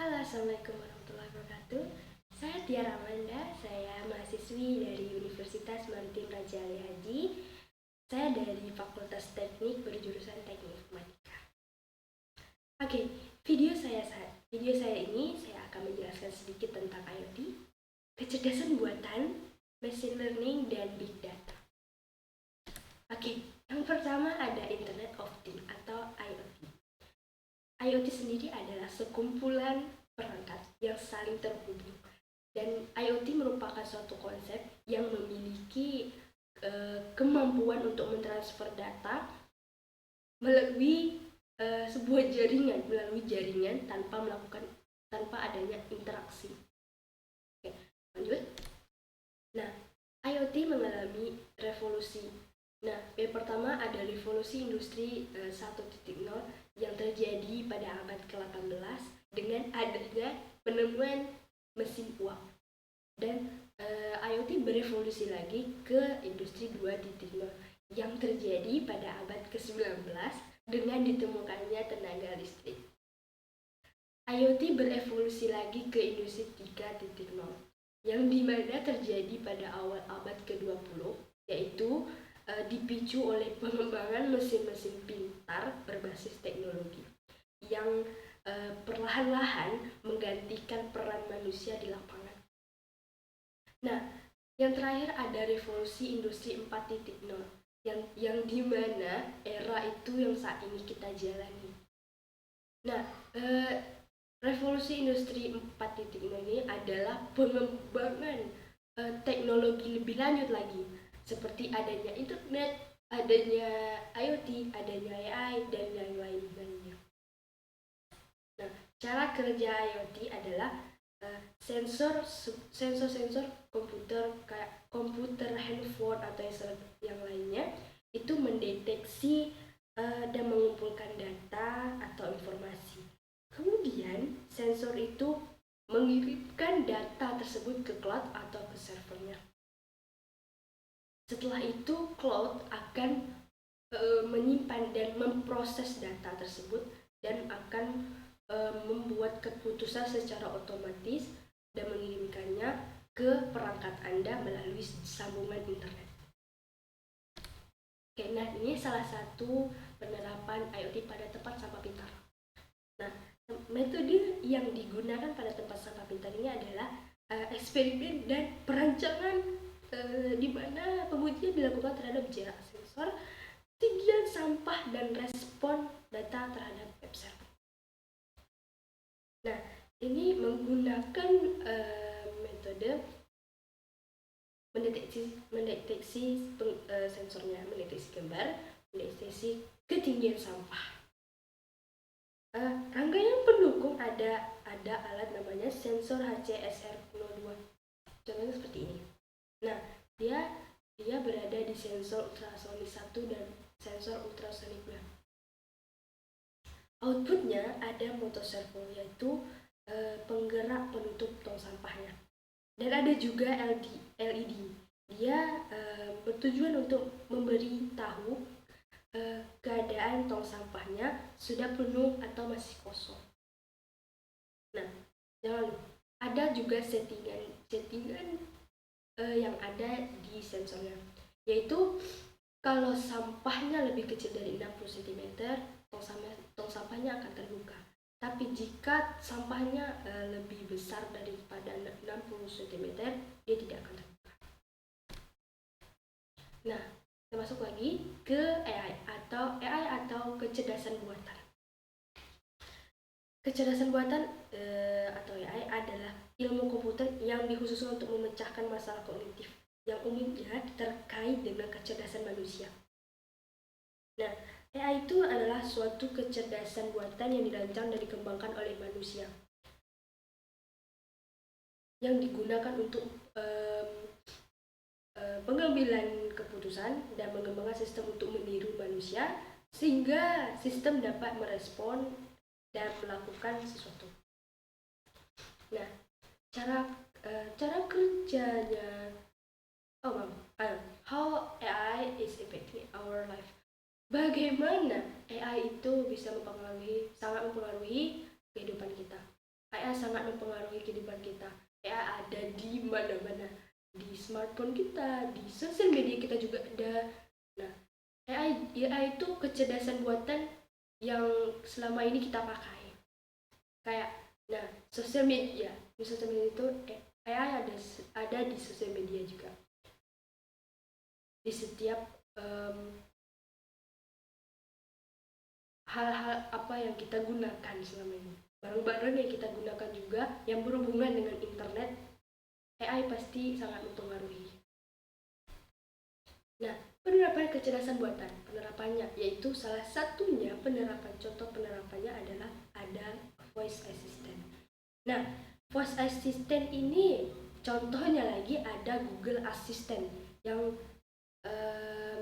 Halo, Assalamualaikum warahmatullahi wabarakatuh. Saya Tiara Amanda, saya mahasiswi dari Universitas Maritim Raja Ali Haji. Saya dari Fakultas Teknik berjurusan Teknik Informatika. Oke, video saya ini saya akan menjelaskan sedikit tentang IoT, kecerdasan buatan, machine learning, dan big data. Oke, yang pertama ada Internet of Things atau IoT. IoT sendiri adalah sekumpulan perangkat yang saling terhubung, dan IoT merupakan suatu konsep yang memiliki kemampuan untuk mentransfer data melalui sebuah jaringan tanpa adanya interaksi. Oke, lanjut. Nah, IoT mengalami revolusi. Nah, yang pertama ada revolusi industri 1.0 yang terjadi pada abad ke-18 dengan adanya penemuan mesin uap. Dan IoT berevolusi lagi ke industri 2.0 yang terjadi pada abad ke-19 dengan ditemukannya tenaga listrik. IoT berevolusi lagi ke industri 3.0 yang dimana terjadi pada awal abad ke-20, yaitu dipicu oleh pengembangan mesin-mesin pintar berbasis teknologi yang perlahan-lahan menggantikan peran manusia di lapangan. Nah, yang terakhir ada revolusi industri 4.0 yang dimana era itu yang saat ini kita jalani. Nah, revolusi industri 4.0 ini adalah pengembangan teknologi lebih lanjut lagi, seperti adanya internet, adanya IoT, adanya AI, dan yang lain-lainnya. Nah, cara kerja IoT adalah sensor komputer kayak komputer, handphone, atau yang lainnya itu mendeteksi dan mengumpulkan data atau informasi. Kemudian sensor itu mengirimkan data tersebut ke cloud atau ke servernya. Setelah itu cloud akan menyimpan dan memproses data tersebut dan akan membuat keputusan secara otomatis dan mengirimkannya ke perangkat Anda melalui sambungan internet. Oke, nah ini salah satu penerapan IoT pada tempat sampah pintar. Nah, metode yang digunakan pada tempat sampah pintar ini adalah eksperimen dan perancangan di mana pengujian dilakukan terhadap jarak sensor, ketinggian sampah, dan respon data terhadap web server. Nah, ini menggunakan metode mendeteksi sensornya, mendeteksi gambar, mendeteksi ketinggian sampah. Rangkaian pendukung ada alat namanya sensor HCSR02. Contohnya seperti ini. Nah, dia berada di sensor ultrasonik 1 dan sensor ultrasonik 2. Outputnya ada motor servo, yaitu penggerak penutup tong sampahnya. Dan ada juga LED. Dia bertujuan untuk memberitahu keadaan tong sampahnya sudah penuh atau masih kosong. Nah, jangan lupa ada juga settingan yang ada di sensornya, yaitu kalau sampahnya lebih kecil dari 60 cm, tong sampahnya akan terbuka. Tapi jika sampahnya lebih besar daripada 60 cm, dia tidak akan terbuka. Nah, kita masuk lagi ke AI atau kecerdasan buatan. Kecerdasan buatan atau AI adalah ilmu komputer yang dikhususkan untuk memecahkan masalah kognitif yang umumnya terkait dengan kecerdasan manusia. Nah, AI itu adalah suatu kecerdasan buatan yang dirancang dan dikembangkan oleh manusia, yang digunakan untuk pengambilan keputusan dan mengembangkan sistem untuk meniru manusia, sehingga sistem dapat merespon dan melakukan sesuatu. Nah, cara kerjanya, how AI is affecting our life. Bagaimana AI itu bisa sangat mempengaruhi kehidupan kita. AI sangat mempengaruhi kehidupan kita. AI ada di mana-mana, di smartphone kita, di sosial media kita juga ada. Nah, AI itu kecerdasan buatan yang selama ini kita pakai. Kayak, nah, sosial media itu AI ada di sosial media juga. Di setiap hal-hal apa yang kita gunakan selama ini, barang-barang yang kita gunakan juga yang berhubungan dengan internet, AI pasti sangat mempengaruhi. Nah, penerapan kecerdasan buatan, penerapannya yaitu salah satunya contoh penerapannya adalah ada voice assistant. Nah, voice assistant ini contohnya lagi ada Google Assistant yang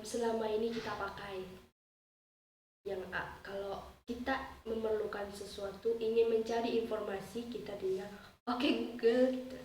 selama ini kita pakai. Yang kalau kita memerlukan sesuatu, ingin mencari informasi, kita tinggal oke Google gitu.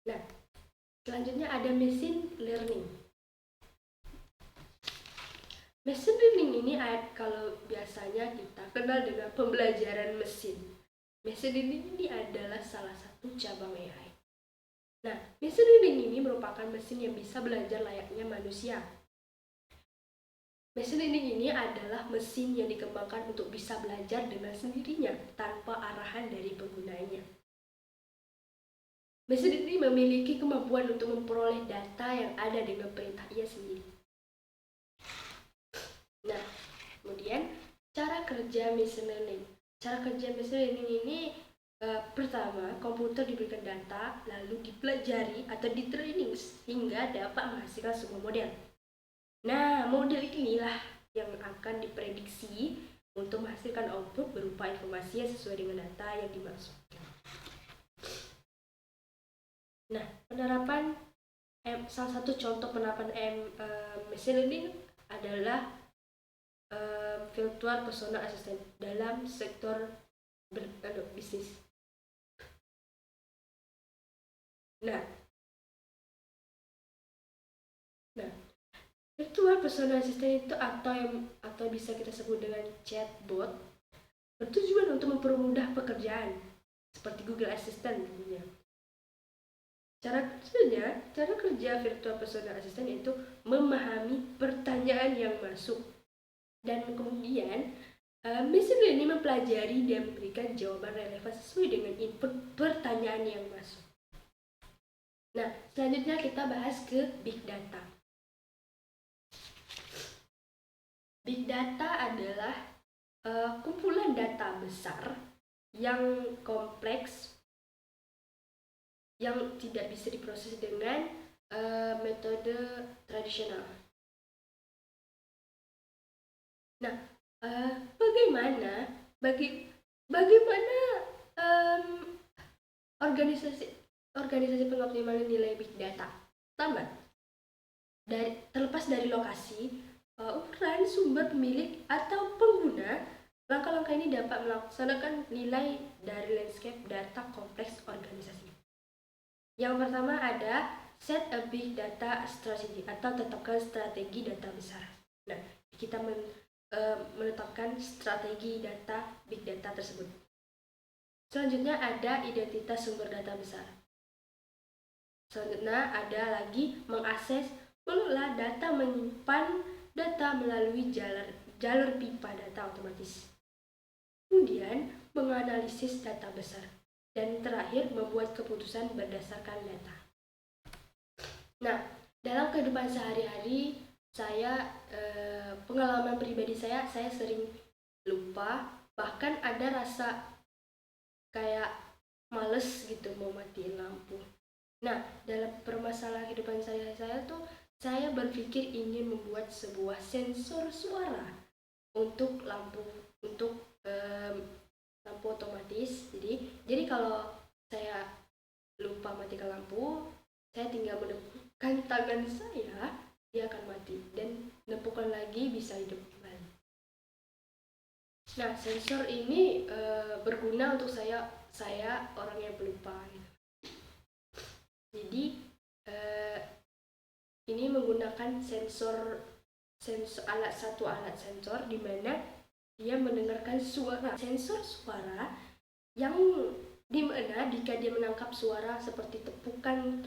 Nah, selanjutnya ada machine learning. Machine learning ini kalau biasanya kita kenal dengan pembelajaran mesin. Machine learning ini adalah salah satu cabang AI. Nah, machine learning ini merupakan mesin yang bisa belajar layaknya manusia. Machine learning ini adalah mesin yang dikembangkan untuk bisa belajar dengan sendirinya tanpa arahan dari penggunanya. Mesin ini memiliki kemampuan untuk memperoleh data yang ada dengan perintah ia sendiri. Nah, kemudian cara kerja machine learning. Cara kerja machine learning ini pertama, komputer diberikan data, lalu dipelajari atau di-training sehingga dapat menghasilkan sebuah model. Nah, model inilah yang akan diprediksi untuk menghasilkan output berupa informasi yang sesuai dengan data yang dimaksudkan. Nah, penerapan salah satu contoh penerapan machine learning adalah virtual personal assistant dalam sektor bisnis. Nah, virtual personal assistant itu atau bisa kita sebut dengan chatbot bertujuan untuk mempermudah pekerjaan seperti Google Assistant tentunya. Cara kerja virtual personal assistant itu memahami pertanyaan yang masuk dan kemudian machine learning mempelajari dan memberikan jawaban relevan sesuai dengan input pertanyaan yang masuk. Nah, selanjutnya kita bahas ke big data. Big data adalah kumpulan data besar yang kompleks yang tidak bisa diproses dengan metode tradisional. Nah, bagaimana organisasi pengoptimalan nilai big data? Pertama, terlepas dari lokasi, ukuran, sumber, pemilik, atau pengguna, langkah-langkah ini dapat melaksanakan nilai dari landscape data kompleks organisasi. Yang pertama ada set a big data strategy atau tetapkan strategi data besar. Nah, kita menetapkan strategi data big data tersebut. Selanjutnya ada identitas sumber data besar. Selanjutnya ada lagi mengakses, mengelola data, menyimpan data melalui jalur pipa data otomatis. Kemudian menganalisis data besar. Dan terakhir membuat keputusan berdasarkan data. Nah, dalam kehidupan sehari-hari saya pengalaman pribadi saya sering lupa, bahkan ada rasa kayak males gitu mau matiin lampu. Nah, dalam permasalahan kehidupan saya berpikir ingin membuat sebuah sensor suara untuk lampu otomatis. Jadi kalau saya lupa matikan lampu, saya tinggal menepukkan tangan saya, dia akan mati, dan menepukkan lagi bisa hidup kembali. Nah, sensor ini berguna untuk saya orang yang pelupa gitu. Jadi ini menggunakan alat sensor di mana dia mendengarkan suara. Sensor suara yang dimana jika dia menangkap suara seperti tepukan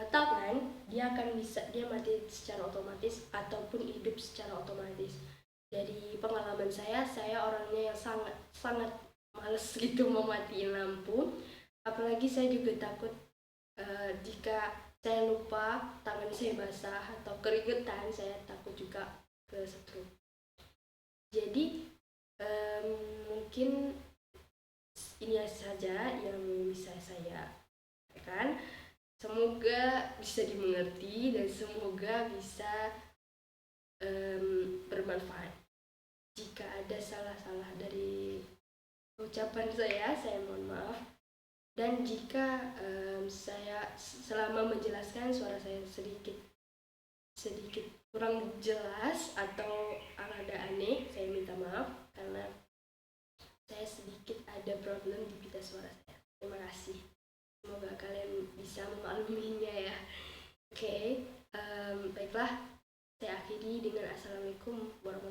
tangan, dia mati secara otomatis ataupun hidup secara otomatis. Dari pengalaman saya orangnya yang sangat sangat males gitu mematiin lampu, apalagi saya juga takut jika saya lupa tangan saya basah atau keringetan, saya takut juga ke stroke. Jadi mungkin ini saja yang bisa saya katakan. Semoga bisa dimengerti dan semoga bisa bermanfaat. Jika ada salah-salah dari ucapan saya mohon maaf. Dan jika saya selama menjelaskan suara saya sedikit kurang jelas atau rada aneh, saya minta maaf karena saya sedikit ada problem di pita suara saya. Terima kasih. Semoga kalian bisa memakluminya ya. Oke, baiklah. Saya akhiri dengan assalamualaikum warahmatullahi wabarakatuh.